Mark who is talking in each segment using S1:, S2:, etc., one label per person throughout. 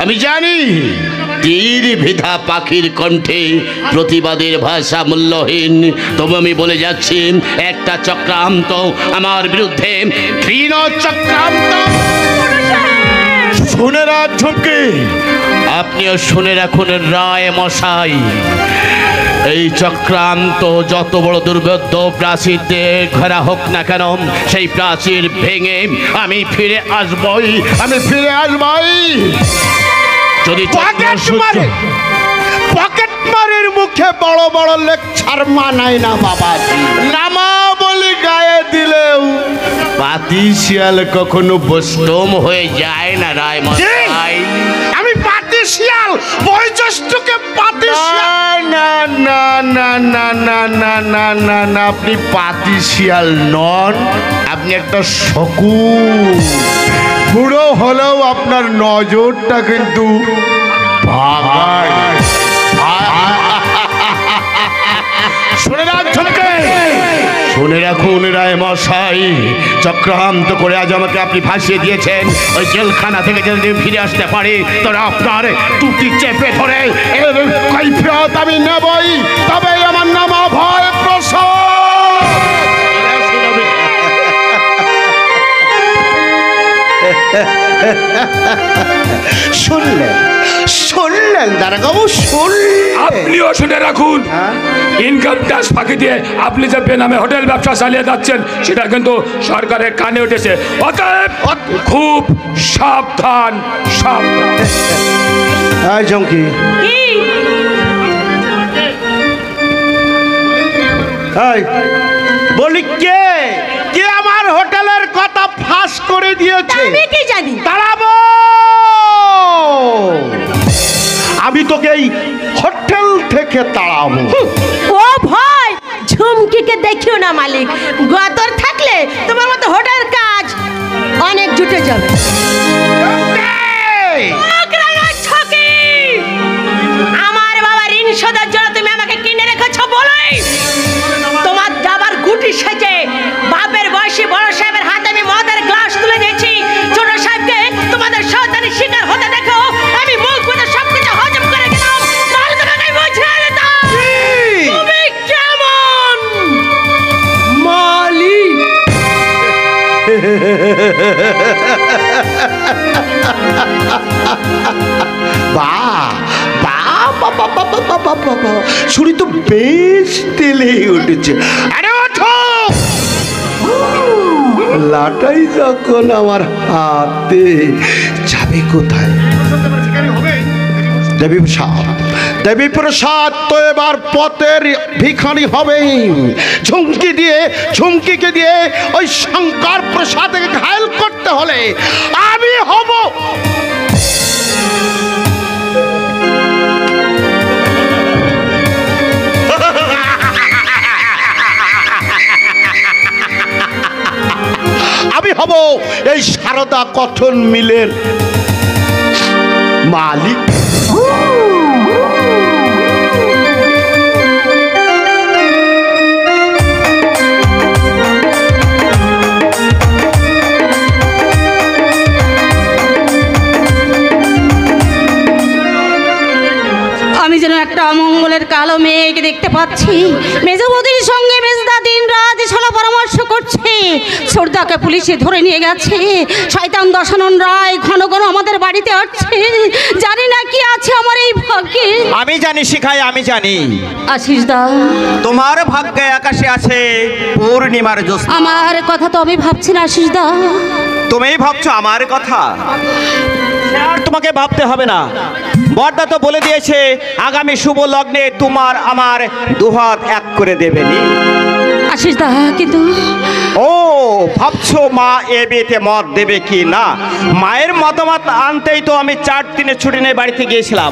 S1: আমি জানি তীর বিধা পাখির কণ্ঠে প্রতিবাদের ভাষা মূল্যহীন। তবু আমি বলে যাচ্ছি, একটা চক্রান্ত আমার বিরুদ্ধে, ঘৃণ চক্রান্ত। শুনে রাখ ঝুঁকি, আপনিও শুনে রাখুন রায় মশাই, এই চক্রান্ত যত বড় দুর্ভেদ্য প্রাচীর দিয়ে ঘেরা হোক না কেন, সেই প্রাচীর ভেঙে আমি ফিরে আসবই, আমি ফিরে আসবই। যদি
S2: পকেট মারের মুখে বড় বড় লেকচার মানায় না বাবা, নামা বলি গায়ে দিলেও
S1: পাতি শিয়াল কখনো বৈষ্ণব হয়ে যায় না রায় মশাই।
S2: আমি পাতি শিয়াল, বয়োজ্যেষ্ঠকে পাতি শিয়াল? না না না না না না না না না, আপনি পাতি শিয়াল নন, আপনি একটা শকুন। বুড়ো হলেও আপনার নজরটা কিন্তু ভাগায়।
S1: শুনে রাখুন রায় মশাই, চক্রান্ত করে আজ আমাকে আপনি ফাঁসিয়ে দিয়েছেন। ওই জেলখানা থেকে যদি ফিরে আসতে পারি, তোরা আপনার টুটি চেপে ধরে এর কৈফিয়ত আমি নেবই, তবে আমার নাম অভয় প্রসাদ।
S2: শুনলেন শুনলেন দারোগাবু, শুনলেন?
S3: আপনিও শুনে রাখুন, ইনকাম ট্যাক্স ফাঁকি দিয়ে আপনি যে বেনামে হোটেল ব্যবসা চালিয়ে যাচ্ছেন, সেটা কিন্তু সরকারের কানে উঠেছে। অতএব খুব সাবধান, সাবধান।
S2: এই জঙ্কি, এই বলি কে কে আমার হোটেলের কথা ফাঁস করে দিয়েছে?
S4: আমি কি জানি?
S2: দাঁড়াবো, আমি তোকে এই হোটেল থেকে তাড়াবো।
S4: ও ভয়, ঝুমকিকে দেখিও না মালিক, গতর থাকলে তোমার মতো হোটেল কাজ অনেক জুটে যাবে। আমার বাবা ঋণ শোধার জন্য তুমি আমাকে কিনে রেখেছো বলেই তোমার দাবার গুটি সেজে বাপের বয়সী বড় সাহেবের হাতে আমি মদের গ্লাস তুলে দিয়েছি। ছোট সাহেবকে তোমাদের শয়তানি শিকার হতে দেখো আমি মুখ বুঝে সবকিছু হজম করে গেলাম। তাহলে তোমাকে বুঝিয়ে দিতাম তুমি কেমন
S2: মালিক। শুনি তো বেশ তেলে উঠেছে। আরে ওঠো, লাটাই যখন আমার হাতে, যাবে কোথায়? দেবী প্রসাদ, দেবী প্রসাদ তো এবার পথের ভিখারি হবে। ঝুমকিকে দিয়ে ওই শঙ্কর প্রসাদকে ঘায়ল করতে হলে আমি হব এই সারদা কটন মিলের মালিক।
S4: আমি যেন একটা অমঙ্গলের কালো মেঘ দেখতে পাচ্ছি। মেজবৌদির সঙ্গে মেজদা দিন রাত সলা পরামর্শ করছে। সর্দাকে পুলিশে ধরে নিয়ে গেছে। শয়তান দশানন রায় ঘন ঘন আমাদের বাড়িতে আসছে। জানি না কি আছে আমার এই ভাগ্যে।
S5: আমি জানি শিখাই, আমি জানি।
S4: আশিস দা,
S5: তোমার ভাগ্যে আকাশে আছে পূর্ণিমার জ্যোৎস্না।
S4: আমার কথা তো আমি ভাবছি না আশিস দা।
S5: তুমি ভাবছো আমার কথা? আর তোমাকে ভাবতে হবে না। বড়দা তো বলে দিয়েছে আগামী শুভ লগ্নে তোমার আমার দুহাত এক করে দেবেনি।
S4: আশিস দা, কিন্তু
S5: ও ভাবছো মা এ বিয়েতে মত দেবে কি না? মায়ের মতামত আনতেই তো আমি 4 দিনের ছুটি নিয়ে বাড়িতে গিয়েছিলাম।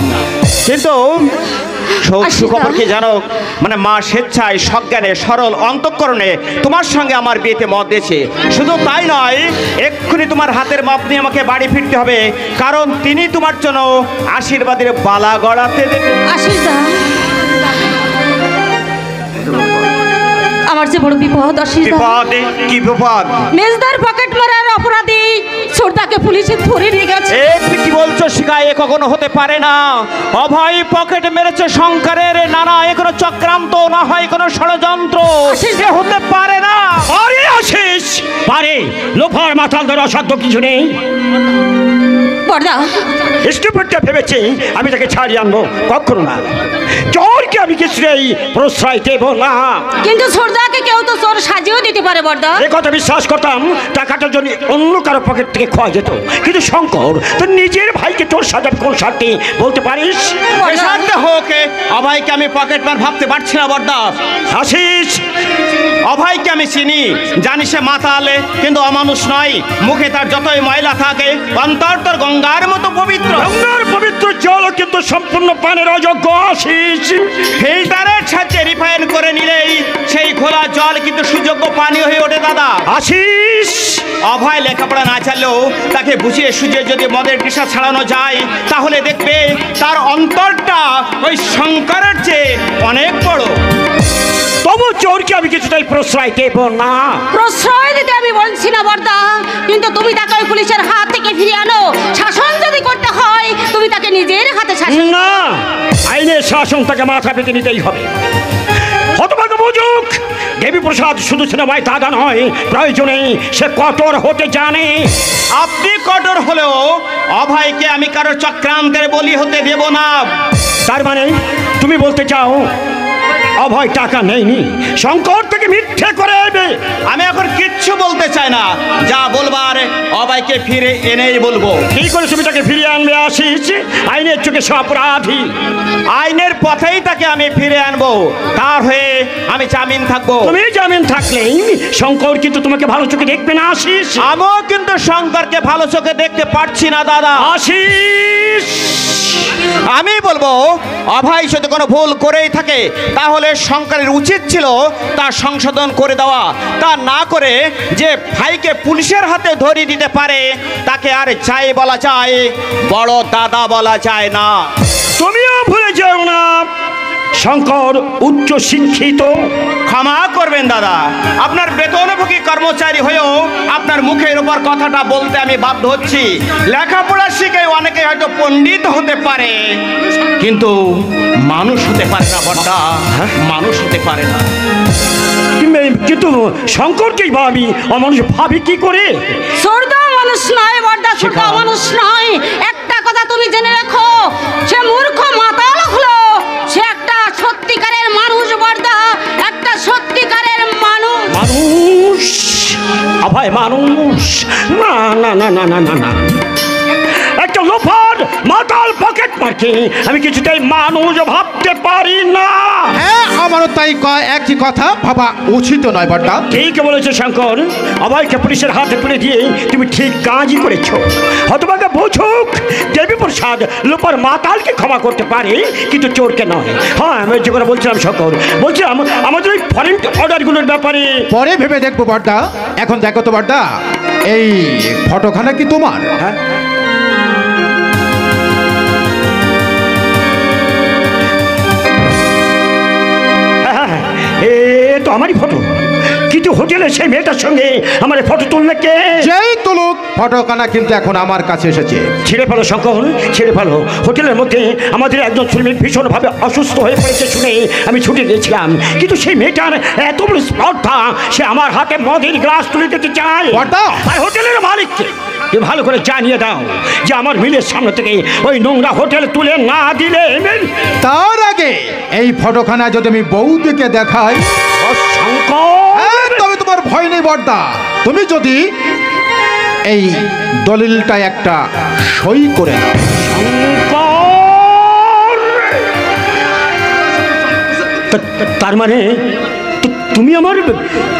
S5: কিন্তু সুখবর কি জানো, মানে মা স্বেচ্ছায় সজ্ঞানে সরল অন্তঃকরণে তোমার সঙ্গে আমার বিয়েতে মত দিয়েছে। শুধু তাই নয়, এক্ষুনি তোমার হাতের মাপ নিয়ে আমাকে বাড়ি ফিরতে হবে, কারণ তিনি তোমার জন্য আশীর্বাদের বালা গড়াতে দেবে।
S4: আশিস দা, আমার যে বড় বিপদ। আশিস দা,
S5: বিপদ? কি বিপদ?
S4: মেজদার পকেট মারার অপরাধী ছোটদাকে পুলিশে ধরে নিয়ে গেছে।
S5: এ তুমি কি বলছো শিখা? এ কখনো হতে পারে না। অভয় পকেট মেরেছে শঙ্করের, নানা এ কোনো চক্রান্ত না হয় কোনো ষড়যন্ত্র, সে হতে পারে না।
S3: আরে আশিস পারে, লোফার মাথাল ধরে অসাধ্য কিছু নেই।
S4: বড়দা
S3: স্টুপিডটা ভেবেছি আমি তাকে ছাড়িয়ে আনবো, কখনো না। চোরকে আমি কিছুতেই প্রশ্রয় দেব না।
S4: কিন্তু ছোটদাকে কেউ তো চোর সাজিয়েও দিতে পারে বড়দা।
S3: এ কথা বিশ্বাস করতাম, টাকাটার জন্য অন্য কারো পকেট থেকে খোয়া যেত, কিন্তু শঙ্কর তোর নিজের ভাইকে চোর সাজাবে কোন স্বার্থে বলতে পারিস?
S5: বেসান্তে হোক, অভয়কে আমি পকেট মার ভাবতে পারছি না বড়দা।
S3: আশিস
S5: অভয়কে আমি চিনি, জানি সে মাতালে কিন্তু অমানুষ নয়। মুখে তার যতই ময়লা থাকে, অন্তর তোর গঙ্গার মতো পবিত্র।
S3: গঙ্গার পবিত্র জল কিন্তু সম্পূর্ণ পানের অযোগ্য। আশিস
S5: ফিল্টারের সাথে রিফাইন করে নিলেই সেই খোলা জল কিন্তু সুযোগ্য পানি হয়ে ওঠে দাদা।
S3: আশিস
S5: অভয় লেখাপড়া না চাইলেও তাকে বুঝিয়ে সুঝিয়ে যদি মদের নেশা ছাড়ানো যায়, তাহলে দেখবে তার অন্তরটা ওই শঙ্করের চেয়ে অনেক বড়।
S3: তবু চোরকে আমি কিছুটাই প্রশ্রয় দেব না।
S4: প্রশ্রয় দিতে আমি বলছি না বড়দা, কিন্তু তুমি তাকে ওই পুলিশের হাত থেকে ফিরিয়ে আনো। শাসন যদি করতে হয় তুমি তাকে নিজের হাতে শাসন।
S3: না, আইনের শাসন তাকে মাথা পেতে নিতেই হবে। হতভাগ্য বুঝুক, দেবী প্রসাদ শুধু সিনেমায় দাদা নয়, প্রয়োজনে সে কঠোর হতে জানে।
S5: আপনি কঠোর হলেও অভয়কে আমি কারো চক্রান্তের বলি হতে দেব না।
S3: তার মানে তুমি বলতে চাও অভয় টাকা নেয়নি, শঙ্কর থেকে মিথ্যে করে এবে?
S5: আমি এখন কিচ্ছু বলতে চাই না, যা বলবার অভয়কে ফিরে এনেই বলবো।
S3: কি করে তুমি তাকে ফিরিয়ে আনবে আশিস? আইনের চোখে সে অপরাধী।
S5: আইনের পথেই তাকে আমি ফিরে আনবো, তার হয়ে আমি জামিন থাকবো।
S3: তুমি জামিন থাকলেই শঙ্কর কিন্তু তোমাকে ভালো চোখে দেখবে না আশিস।
S5: আমিও কিন্তু শঙ্করকে ভালো চোখে দেখতে পারছি না দাদা।
S3: আশিস
S5: আমি বলবো অভয় যদি কোনো ভুল করেই থাকে, তাহলে শঙ্করের উচিত ছিল তা সংশোধন করে দেওয়া। তা না করে যে ভাইকে পুলিশের হাতে ধরিয়ে দিতে পারে, তাকে আর যাই বলা যায়, বড় দাদা বলা যায় না।
S3: তুমিও ভুলে যাও না শঙ্কর উচ্চ শিক্ষিত।
S5: ক্ষমা করবেন দাদা, আপনার বেতনভোগী কর্মচারী হয়েও আপনার মুখের উপর কথাটা বলতে আমি বাধ্য হচ্ছি। লেখাপড়া শিখে অনেকে হয়তো পণ্ডিত হতে পারে, কিন্তু মানুষ হতে পারে না বড়দা, মানুষ হতে পারে না।
S3: কিন্তু শঙ্করকেই ভাবি অমানুষ ভাবি কি করে?
S4: ছোটদা মানুষ নয় বড়দা, ছোটদা মানুষ নয়। একটা কথা তুমি জেনে রাখো, সে মূর্খ মাতাল হলো, সে একটা সত্যিকারের মানুষ বড়দা, একটা সত্যিকারের মানুষ।
S3: মানুষ? অভয় মানুষ? না না না না না না না, একটা লোফার মাতাল পকেট মারকে আমি কিছুতেই মানুষ ভাবতে পারি না।
S2: হ্যাঁ, আমারও তাই একই কথা ভাবা উচিত নয় বড়দা।
S3: ঠিক বলেছে শঙ্কর, অভয়কে পুলিশের হাতে তুলে দিয়ে তুমি ঠিক কাজই করেছো। হতভাগা বুঝুক, দেবী প্রসাদ লোপার মাতালকে ক্ষমা করতে পারে, কিন্তু চোরকে নয়। হ্যাঁ, আমি যে করে বলছিলাম শঙ্কর, বলছিলাম আমাদের ওই ফরেন অর্ডারগুলোর ব্যাপারে
S2: পরে ভেবে দেখবো বড়দা। এখন দেখো তো বড়দা, এই ফটোখানা কি তোমার?
S3: হ্যাঁ এ তো আমারই ফটো, কিন্তু হোটেলে সেই মেয়েটার সঙ্গে আমার ফটো তুললে কে?
S2: যেই তুলুক, ফটোখানা কিন্তু এখন আমার কাছে এসেছে।
S3: ছেড়ে ফেলো শঙ্কর, ছেড়ে ফেলো। হোটেলের মধ্যে আমাদের একজন শ্রমিক ভীষণভাবে অসুস্থ হয়ে পড়েছে শুনে আমি ছুটে গিয়েছিলাম, কিন্তু সেই মেয়েটার এত বড় স্পর্ধা, সে আমার হাতে মদের গ্লাস তুলে দিতে চায়। আর হোটেলের মালিককে তুমি ভালো করে জানিয়ে দাও যে আমার মিলের সামনে থেকে ওই নোংরা হোটেল তুলে না দিলে।
S2: তার আগে এই ফটোখানা যদি আমি বৌদিকে দেখাই, তবে তোমার ভয় নেই বড়দা। তুমি যদি এই দলিলটা একটা সই করে নাও।
S3: তার মানে তুমি আমার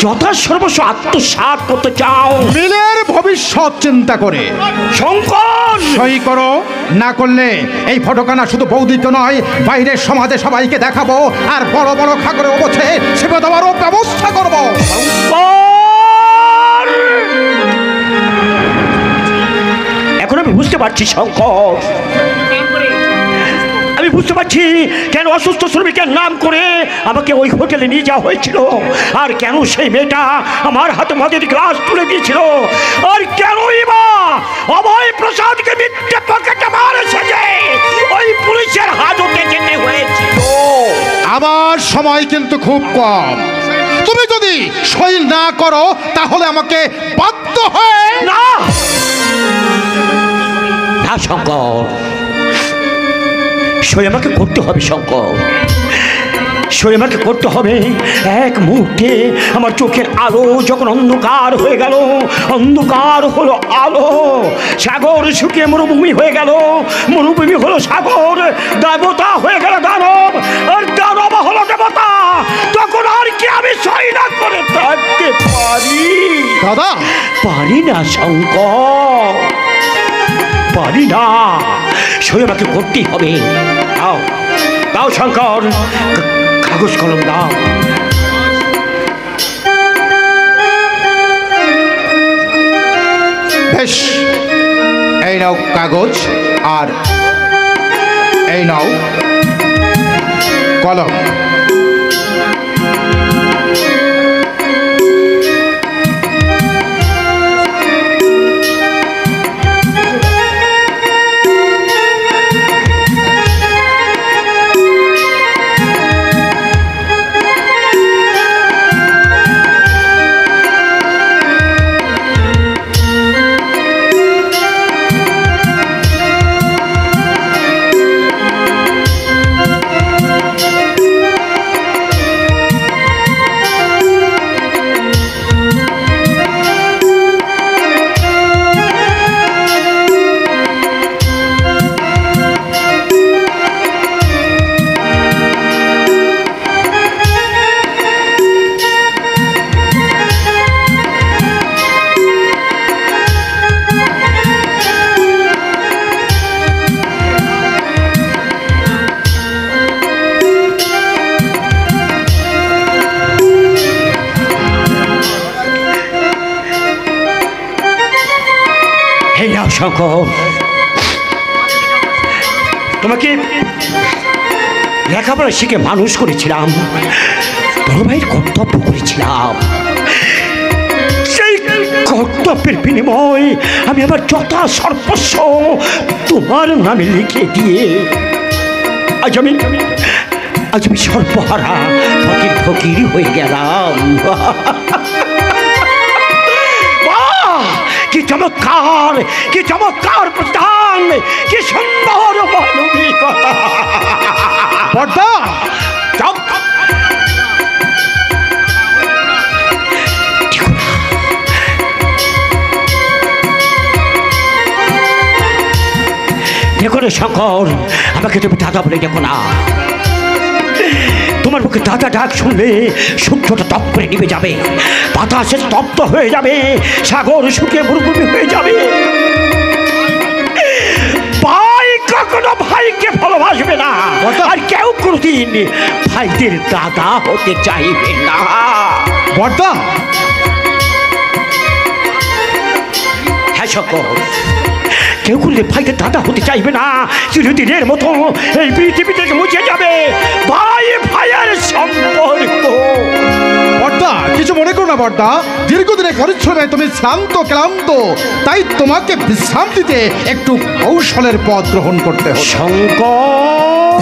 S3: যথাসর্বস্ব আত্মসাৎ করতে চাও?
S2: মিলের ভবিষ্যৎ চিন্তা করে
S3: শঙ্কর
S2: সই করো, না করলে এই ফটোখানা শুধু বৌদিকে নয়, বাইরের সমাজে সবাইকে দেখাবো, আর বড় বড় খাগরে অবছে সেবা দেওয়ারও ব্যবস্থা করবো।
S3: এখন আমি বুঝতে পারছি শঙ্কর, আমি বুঝতে পারছি কেন অসুস্থ শ্রমিকের নাম করে আমাকে ওই হোটেলে নিয়ে যাওয়া হয়েছিল, আর কেন সেই মেয়েটা আমার হাতে মদের গ্লাস তুলে দিয়েছিল, আর কেনই বা
S6: অভয় প্রসাদকে মিথ্যে পকেটে মারেছে যে ওই পুলিশের হাজতে যেতে হয়েছিল।
S7: আমার সময় কিন্তু খুব কম। তুমি যদি সই না করো তাহলে আমাকে বাধ্য হয়ে
S6: না না শঙ্কর, সই আমাকে করতে হবে শঙ্কর, সই আমাকে করতে হবে। এক মুহূর্তে আমার চোখের আলো যখন অন্ধকার হয়ে গেল, অন্ধকার হলো আলো, সাগর শুকিয়ে মরুভূমি হয়ে গেল, মরুভূমি হলো সাগর, দেবতা হয়ে গেল দানব, আর দানব হলো দেবতা, তখন আর কি আমি সই না করে থাকতে পারি?
S7: দাদা,
S6: পারি না শঙ্কর, পারি না, সই আমাকে করতেই হবে। দাও দাও শঙ্কর, কাগজ কলম দাও।
S7: বেশ, এই নাও কাগজ আর এই নাও কলম।
S6: শঙ্কর, তোমাকে লেখাপড়া শিখে মানুষ করেছিলাম, বড় ভাইয়ের কর্তব্য করেছিলাম, সেই কর্তব্যের বিনিময় আমি আমার যথা সর্বস্ব তোমার নামে লিখে দিয়ে আজ আমি সর্বহারা ফকির হয়ে গেলাম। কি চমৎকার, কি চমৎকার প্রস্থান, কি সুন্দর মানবিকতা।
S7: বড়দা,
S6: চুপ। দেখো রে শঙ্কর, আমাকে তুমি দাদা বলে দেখো না। তোমার মুখে দাদা ডাক শুনলে সূর্যটা তপ করে নিভে যাবে, বাতাসে স্তব্ধ হয়ে যাবে, সাগর শুকিয়ে মরুভূমি হয়ে যাবে। ভাই কখনো ভাইকে ভালোবাসবে না, আর কেউ কোনোদিন ভাইদের দাদা হতে চাইবে না।
S7: বড়দা,
S6: হ্যাঁ শঙ্কর, কেউ করলে ভাইদের দাদা হতে চাইবে না, চিরদিনের মতো এই পৃথিবী থেকে মুছে যাবে ভাই ভাইয়ের সম্পর্ক।
S7: বড়দা, কিছু মনে করো না বড়দা, দীর্ঘদিনের পরিশ্রমে তুমি শ্রান্ত ক্লান্ত, তাই তোমাকে বিশ্রাম দিতে একটু কৌশলের পথ গ্রহণ করতে হবে।
S6: শঙ্কর,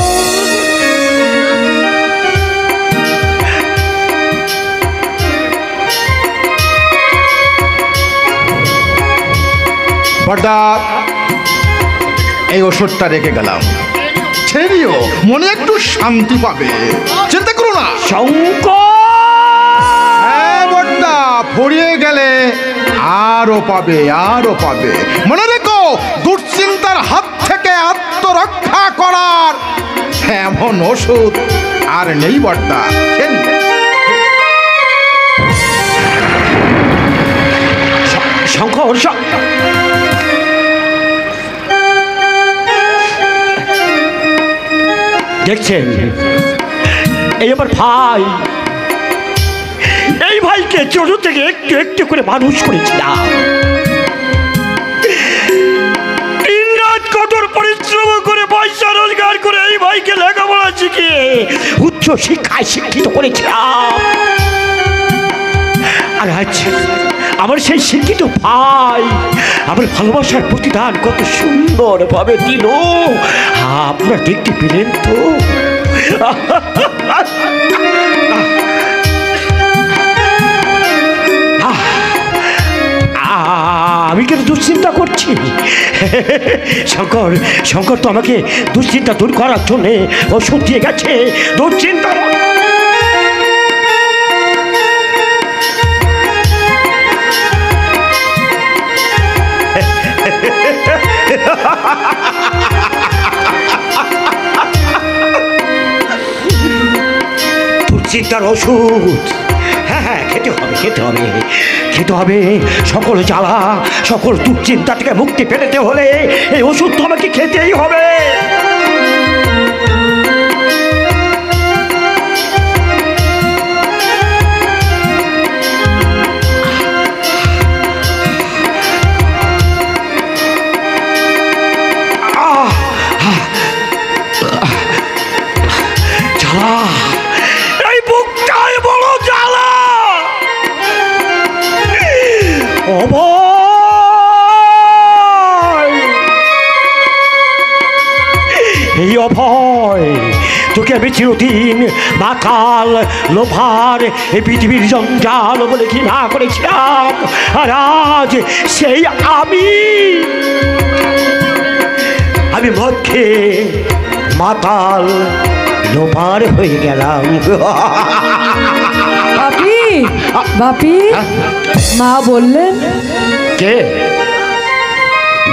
S7: বড়দা, এই ওষুধটা রেখে গেলাম, ছেড়িও, মনে একটু শান্তি পাবে, চিন্তা করো না।
S6: শঙ্কর,
S7: হ্যাঁ বড়দা, ফুরিয়ে গেলে আরো পাবে, আরো পাবে। মনে রেখো, দুশ্চিন্তার হাত থেকে আত্মরক্ষা করার এমন ওষুধ আর নেই বড়দা।
S6: শঙ্কর, দেখছেন এই আমার ভাই, এই ভাইকে ছোট থেকে একটু একটু করে মানুষ করেছিলাম, দিন রাত কঠোর পরিশ্রম করে পয়সা রোজগার করে এই ভাইকে লেখাপড়া শিখিয়ে উচ্চ শিক্ষায় শিক্ষিত করেছিলাম। আর আমার সেই শিক্ষিত ভাই আমার ভালোবাসার প্রতিদান কত সুন্দরভাবে দিল, আপনারা দেখতে পেলেন তো? আমি কেন দুশ্চিন্তা করছি? শঙ্কর শঙ্কর তো আমাকে দুশ্চিন্তা দূর করার জন্য ওষুধ দিয়ে গেছে। দুশ্চিন্তা দুশ্চিন্তার ওষুধ, হ্যাঁ হ্যাঁ খেতে হবে খেতে হবে খেতে হবে। সকল জ্বালা সকল দুশ্চিন্তা থেকে মুক্তি পেতে হলে এই ওষুধ তো আমাকে খেতেই হবে। জ্বালা, এই বুকটাই বড় জ্বালা। অভয়, এই অভয় তোকে আমি চিরদিন মাতাল লোভার এই পৃথিবীর জঞ্জাল বলে কি না করেছিলাম, আর আজ সেই আমি মদ খেয়ে মাতাল লোভার হয়ে গেলাম।
S8: বাপি বাপি, মা বললেন
S6: কে?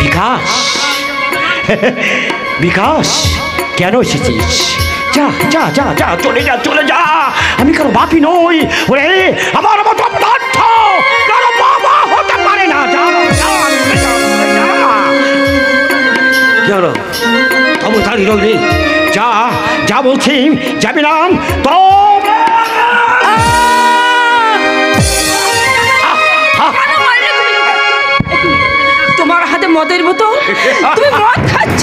S6: বিকাশ। বিকাশ, কেন এসেছিস? যা যা যা যা, চলে যা চলে যা। আমি কারো বাপি নই। ওরে আমার মতো অপদার্থ কারো বাবা হতে পারে না। যা যা চলো, তবু দাঁড়িয়ে রইলি। যা যা বলছি, যাবি না তো।
S8: তোমার হাতে মদের বোতল, তুমি মদ খাচ্ছ।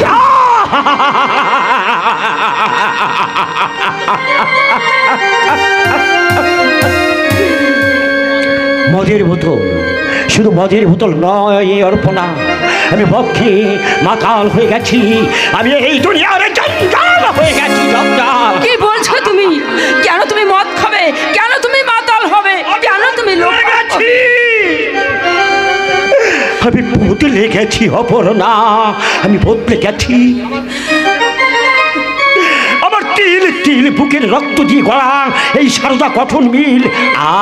S6: মদের বোতল, শুধু মদের বোতল নয় অর্পণা, আমি পক্ষে মাতাল হয়ে গেছি। আমি এই দুনিয়ার জঞ্জাল হয়ে গেছি। জঞ্জাল।
S8: কি বলছো তুমি? কেন তুমি মদ খাবে? কেন তুমি মাতাল হবে? কেন তুমি লোভ
S6: গেছি? আমি বদলে গেছি অপর্ণা, আমি বদলে গেছি। আমার তিল তিল বুকের রক্ত দিয়ে গড়া এই সারদা গঠন মিল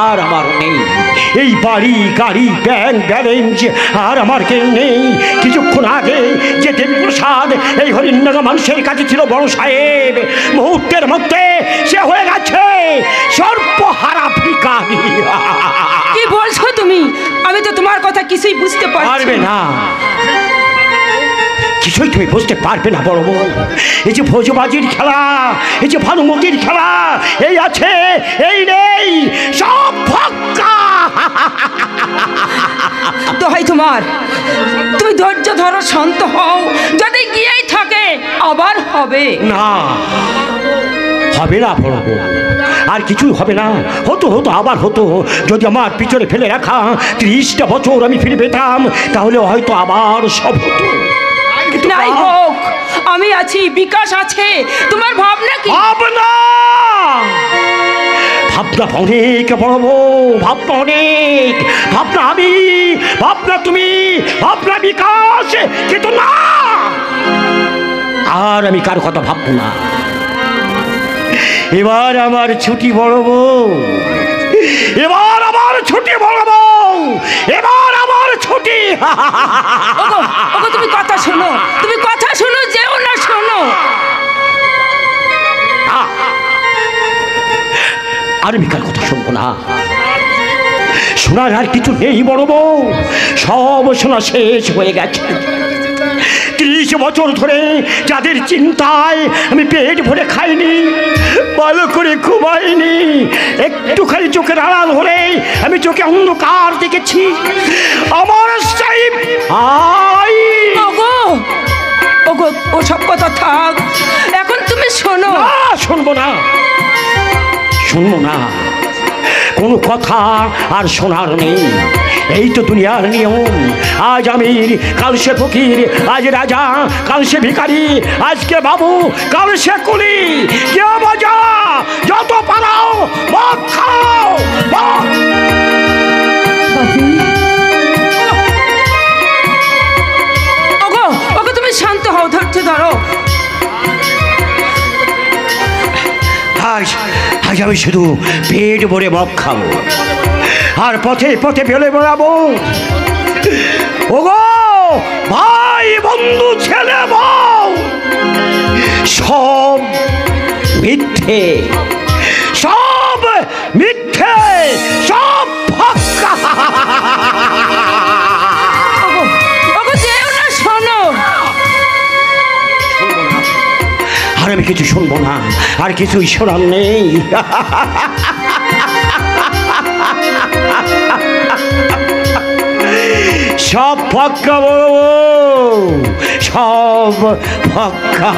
S6: আর আমার নেই। এই বাড়ি গাড়ি ব্যাংক ব্যালেন্স আর আমার কেউ নেই। কিছুক্ষণ আগে যে দেবী প্রসাদ এই হরিণনগর মানুষের কাছে ছিল বড় সাহেব, মুহূর্তের মধ্যে সে হয়ে গেছে সর্বহারা ভিখারি।
S8: কি বলছো তুমি? আমি তো তোমার কথা কিছুই বুঝতে পারছি
S6: না। কিছুই তুমি বুঝতে পারবে না বড় বউ। এই যে ভোজবাজির খেলা, এই যে ভানুমতির খেলা, এই আছে এই নেই, সব ফাঁকা।
S8: দোহাই তোমার, তুমি ধৈর্য ধরো, শান্ত হও। যদি গিয়েই থাকে আবার হবে
S6: না, হবে না বড় বউ, আর কিছুই হবে না। হতো হতো আবার হতো। যদি আমার পিছনে ফেলে রাখা 30টা বছর আমি ফিরে পেতাম, তাহলে হয়তো আবার সব হতো।
S8: নাই হোক, আমি আছি, বিকাশ আছে। তোমার ভাবনা কি?
S6: ভাবনা, ভাবনা অনেক বড় বউ, ভাবনা অনেক। ভাবনা আমি, ভাবনা তুমি, ভাবনা বিকাশ, কিন্তু না, আর আমি কার কথা ভাববো না। এবার আমার ছুটি বড় বউ, এবার আমার ছুটি বড় বউ, এবার আমার ছুটি।
S8: ওগো ওগো, তুমি কথা শোনো, তুমি কথা শোনো, যেও না শোনো।
S6: আর আমি কার কথা শুনবো না। শোনার আর কিছু নেই বড় বউ, সব শোনা শেষ হয়ে গেছে। 30 বছর ধরে যাদের চিন্তায় আমি পেট ভরে খাইনি, ভালো করে ঘুমাইনি, একটুখানি চোখের আড়াল হলে আমি চোখে অন্ধকার দেখেছি। আমার
S8: ওগো ওগো, ওসব কথা থাক, এখন তুমি শোনো।
S6: শুনবো না, শুনবো না। কোনো কথা আর শোনার নেই। এই তো দুনিয়ার নিয়ম। আজ আমির, কাল সে ফকির, আজ রাজা, কাল সে ভিখারি, আজকে বাবু, কাল সে কুলি। কে মজা, যত পারাও মদ খাও, মদ।
S8: ওগো ওগো, তুমি শান্ত হও, ধৈর্য ধরো।
S6: আজ আজ আমি শুধু পেট ভরে মদ খাবো আর পথে পথে ফেলে বেড়াবো। ওগো ভাই, বন্ধু, ছেলে, বউ, সব মিথ্যে, সব মিথ্যে, সব ফাঁকা।
S8: ওগো ওগো, যেও না, শোনো।
S6: আর আমি কিছু শুনবো না, আর কিছুই শোনার নেই। সব ফাঁকা বলবো, সব ফাঁকা।